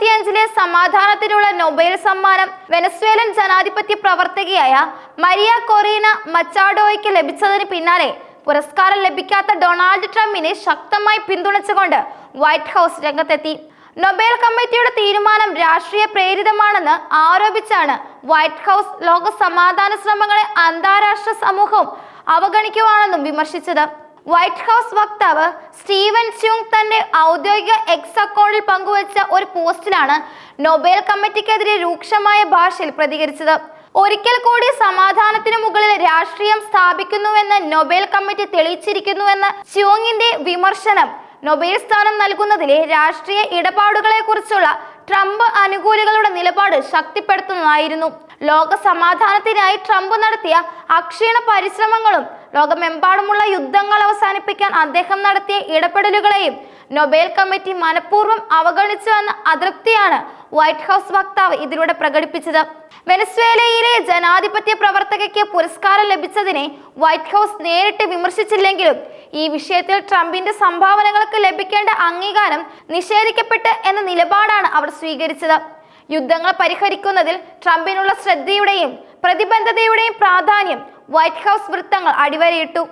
2025 സമാധാനത്തിനുള്ള Nobel സമ്മാനം Venezuelan ജനാധിപത്യ പ്രവർത്തകയായ Maria Corina മച്ചാഡോയ്ക്ക് ലഭിച്ചതിന് പിന്നാലെ പുരസ്കാരം ലഭിക്കാത്ത ഡൊണാൾഡ് ട്രംപിനെ ശക്തമായി പിന്തുണച്ചുകൊണ്ട് വൈറ്റ് ഹൗസ് രംഗത്തെത്തി. നൊബേൽ കമ്മിറ്റിയുടെ തീരുമാനം രാഷ്ട്രീയ പ്രേരിതമാണെന്ന് ആരോപിച്ചാണ് വൈറ്റ് ഹൗസ് ലോക സമാധാന ശ്രമങ്ങളെ അന്താരാഷ്ട്ര സമൂഹവും അവഗണിക്കുകയാണെന്നും വിമർശിച്ചത്. വൈറ്റ് ഹൗസ് വക്താവ് സ്റ്റീവൻ ച്യൂങ് തന്റെ ഔദ്യോഗിക എക്സ് അക്കൗണ്ടിൽ പങ്കുവച്ച ഒരു പോസ്റ്റിലാണ് നൊബേൽ കമ്മിറ്റിക്കെതിരെ രൂക്ഷമായ ഭാഷയിൽ പ്രതികരിച്ചത്. ഒരിക്കൽ കൂടി സമാധാനത്തിന് മുകളിൽ രാഷ്ട്രീയം സ്ഥാപിക്കുന്നുവെന്ന് നൊബേൽ കമ്മിറ്റി തെളിയിച്ചിരിക്കുന്നുവെന്ന ച്യൂങ്ങിന്റെ വിമർശനം നൊബേൽ സ്ഥാനം നൽകുന്നതിലെ രാഷ്ട്രീയ ഇടപാടുകളെ കുറിച്ചുള്ള ട്രംപ് അനുകൂലികളുടെ നിലപാട് ശക്തിപ്പെടുത്തുന്നതായിരുന്നു. ലോക സമാധാനത്തിനായി ട്രംപ് നടത്തിയ അക്ഷീണ പരിശ്രമങ്ങളും ലോകമെമ്പാടുമുള്ള യുദ്ധങ്ങൾ അവസാനിപ്പിക്കാൻ അദ്ദേഹം നടത്തിയ ഇടപെടലുകളെയും നൊബേൽ കമ്മിറ്റി മനഃപൂർവ്വം അവഗണിച്ചു എന്ന അതൃപ്തിയാണ് വൈറ്റ് ഹൗസ് വക്താവ് ഇതിലൂടെ പ്രകടിപ്പിച്ചത്. വെനസ്വേലയിലെ ജനാധിപത്യ പ്രവർത്തകയ്ക്ക് പുരസ്കാരം ലഭിച്ചതിനെ വൈറ്റ് ഹൗസ് നേരിട്ട് വിമർശിച്ചില്ലെങ്കിലും ഈ വിഷയത്തിൽ ട്രംപിന്റെ സംഭാവനകൾക്ക് ലഭിക്കേണ്ട അംഗീകാരം നിഷേധിക്കപ്പെട്ട് എന്ന നിലപാടാണ് അവർ സ്വീകരിച്ചത്. യുദ്ധങ്ങൾ പരിഹരിക്കുന്നതിൽ ട്രംപിനുള്ള ശ്രദ്ധയുടെയും പ്രതിബദ്ധതയുടെയും പ്രാധാന്യം വൈറ്റ് ഹൗസ് വൃത്തങ്ങൾ അടിവരയിട്ടു.